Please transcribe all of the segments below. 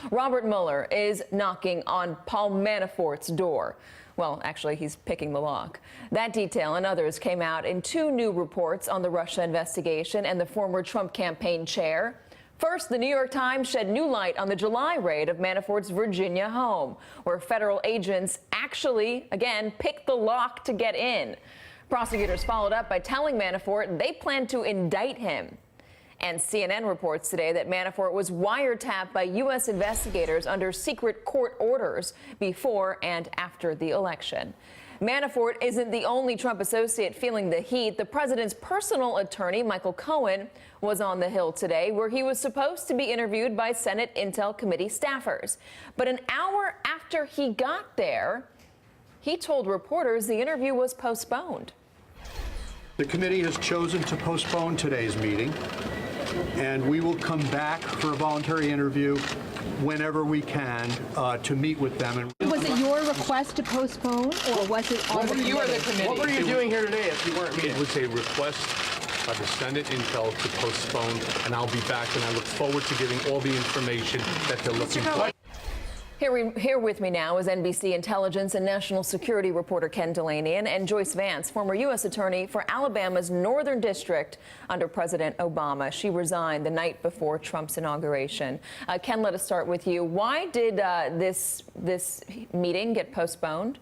Robert Mueller is knocking on Paul Manafort's door. Well, actually, he's picking the lock. That detail and others came out in two new reports on the Russia investigation and the former Trump campaign chair. First, the New York Times shed new light on the July raid of Manafort's Virginia home, where federal agents actually, again, picked the lock to get in. Prosecutors followed up by telling Manafort they plan to indict him. And CNN reports today that Manafort was wiretapped by U.S. investigators under secret court orders before and after the election. Manafort isn't the only Trump associate feeling the heat. The president's personal attorney, Michael Cohen, was on the Hill today, where he was supposed to be interviewed by Senate Intel Committee staffers. But an hour after he got there, he told reporters the interview was postponed. The committee has chosen to postpone today's meeting, and we will come back for a voluntary interview whenever we can to meet with them. Was it your request to postpone, or was it on the committee? You were the committee. What were you doing here today if you weren't meeting? It was a request by the Senate Intel to postpone, and I'll be back, and I look forward to giving all the information that they're looking for. Here with me now is NBC intelligence and national security reporter Ken Dilanian and Joyce Vance, former U.S. attorney for Alabama's Northern District under President Obama. She resigned the night before Trump's inauguration. Ken, let us start with you. Why did this meeting get postponed?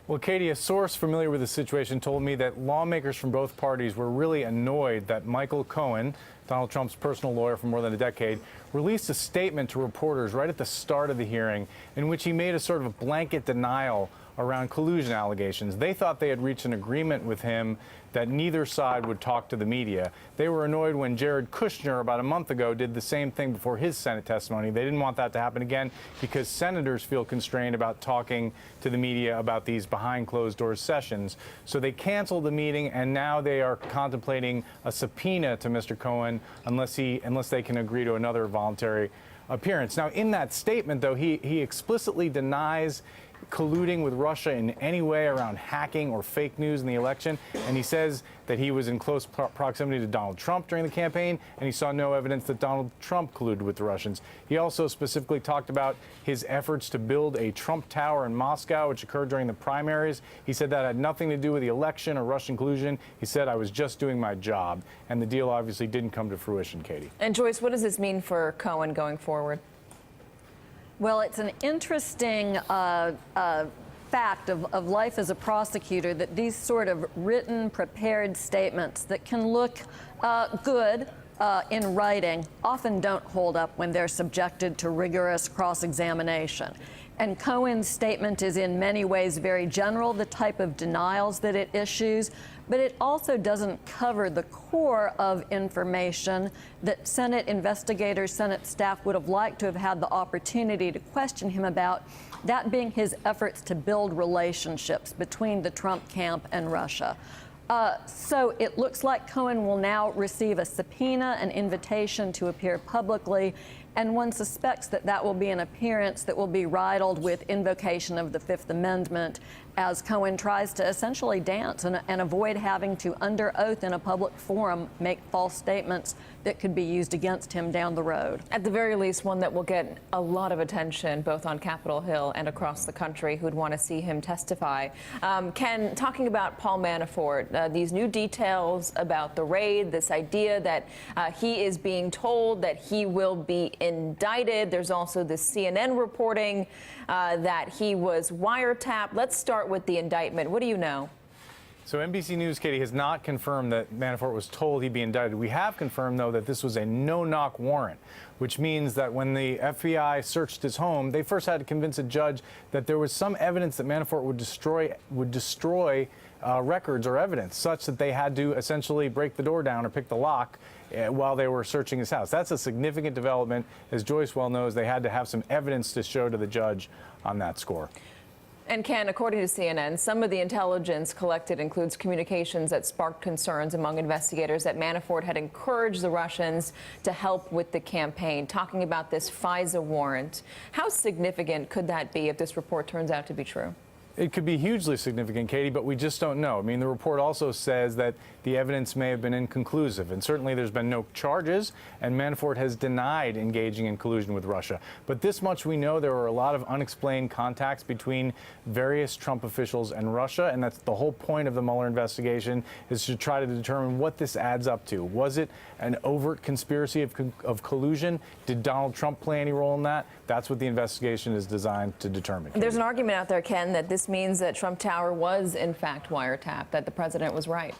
Well, Katie, a source familiar with the situation told me that lawmakers from both parties were really annoyed that Michael Cohen, Donald Trump's personal lawyer for more than a decade, released a statement to reporters right at the start of the hearing in which he made a sort of a blanket denial around collusion allegations. They thought they had reached an agreement with him that neither side would talk to the media. They were annoyed when Jared Kushner about a month ago did the same thing before his Senate testimony. They didn't want that to happen again because senators feel constrained about talking to the media about these behind closed doors sessions. So they canceled the meeting, and now they are contemplating a subpoena to Mr. Cohen unless they can agree to another voluntary appearance. Now, in that statement, though, he explicitly denies colluding with Russia in any way around hacking or fake news in the election, and he says that he was in close proximity to Donald Trump during the campaign, and he saw no evidence that Donald Trump colluded with the Russians. He also specifically talked about his efforts to build a Trump Tower in Moscow, which occurred during the primaries. He said that had nothing to do with the election or Russian collusion. He said, "I was just doing my job," and the deal obviously didn't come to fruition, Katie. And Joyce, what does this mean for Cohen going forward? Well, it's an interesting fact of life as a prosecutor that these sort of written, prepared statements that can look good in writing often don't hold up when they're subjected to rigorous cross-examination. And Cohen's statement is in many ways very general, the type of denials that it issues, but it also doesn't cover the core of information that Senate investigators, Senate staff would have liked to have had the opportunity to question him about, that being his efforts to build relationships between the Trump camp and Russia. So it looks like Cohen will now receive a subpoena, an invitation to appear publicly, and one suspects that that will be an appearance that will be riddled with invocation of the Fifth Amendment as Cohen tries to essentially dance and avoid having to, under oath in a public forum, make false statements that could be used against him down the road. At the very least, one that will get a lot of attention, both on Capitol Hill and across the country, who'd want to see him testify. Ken, talking about Paul Manafort, these new details about the raid, this idea that he is being told that he will be indicted. There's also this CNN reporting that he was wiretapped. Let's start with the indictment. What do you know? So NBC News, Katie, has not confirmed that Manafort was told he'd be indicted. We have confirmed, though, that this was a no-knock warrant, which means that when the FBI searched his home, they first had to convince a judge that there was some evidence that Manafort would destroy records or evidence, such that they had to essentially break the door down or pick the lock while they were searching his house. That's a significant development. As Joyce well knows, they had to have some evidence to show to the judge on that score. And Ken, according to CNN, some of the intelligence collected includes communications that sparked concerns among investigators that Manafort had encouraged the Russians to help with the campaign, talking about this FISA warrant. How significant could that be if this report turns out to be true? It could be hugely significant, Katie, but we just don't know. I mean, the report also says that the evidence may have been inconclusive, and certainly there's been no charges, and Manafort has denied engaging in collusion with Russia. But this much we know: there were a lot of unexplained contacts between various Trump officials and Russia, and that's the whole point of the Mueller investigation, is to try to determine what this adds up to. Was it an overt conspiracy of collusion? Did Donald Trump play any role in that? That's what the investigation is designed to determine. There's an argument out there, Ken, that this means that Trump Tower was in fact wiretapped, that the president was right.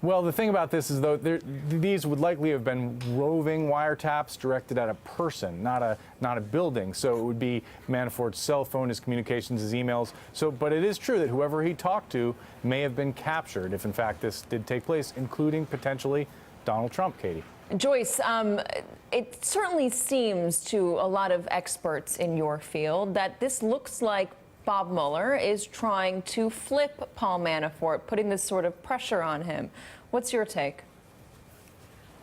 Well, the thing about this is, though, these would likely have been roving wiretaps directed at a person, not a building. So it would be Manafort's cell phone, his communications, his emails. But it is true that whoever he talked to may have been captured if, in fact, this did take place, including potentially Donald Trump, Katie. Joyce, it certainly seems to a lot of experts in your field that this looks like Bob Mueller is trying to flip Paul Manafort, putting this sort of pressure on him. What's your take?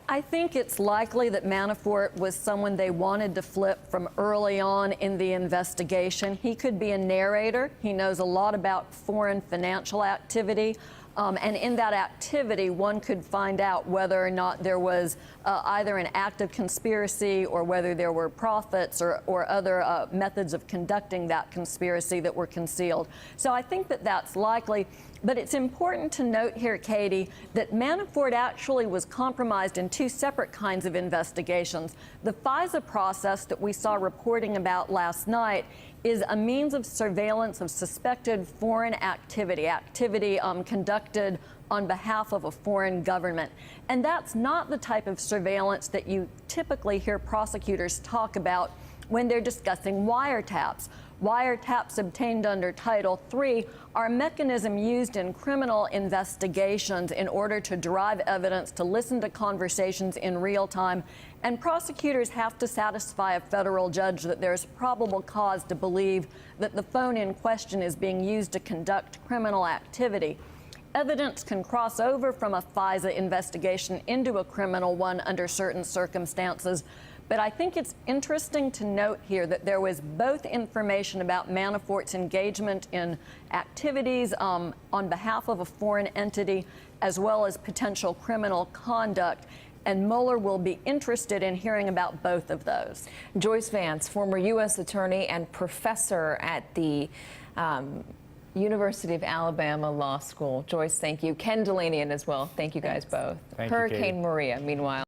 I think it's likely that Manafort was someone they wanted to flip from early on in the investigation. He could be a narrator. He knows a lot about foreign financial activity. And in that activity, one could find out whether or not there was either an act of conspiracy or whether there were profits or other methods of conducting that conspiracy that were concealed. So I think that that's likely. But it's important to note here, Katie, that Manafort actually was compromised in two separate kinds of investigations. The FISA process that we saw reporting about last night is a means of surveillance of suspected foreign activity conducted on behalf of a foreign government. And that's not the type of surveillance that you typically hear prosecutors talk about when they're discussing wiretaps. Wiretaps obtained under Title III are a mechanism used in criminal investigations in order to derive evidence, to listen to conversations in real time, and prosecutors have to satisfy a federal judge that there's probable cause to believe that the phone in question is being used to conduct criminal activity. Evidence can cross over from a FISA investigation into a criminal one under certain circumstances. But I think it's interesting to note here that there was both information about Manafort's engagement in activities on behalf of a foreign entity, as well as potential criminal conduct. And Mueller will be interested in hearing about both of those. Joyce Vance, former U.S. attorney and professor at the University of Alabama Law School. Joyce, thank you. Ken Dilanian as well. Thank you guys both. Thank you, Katie. Hurricane Maria, meanwhile.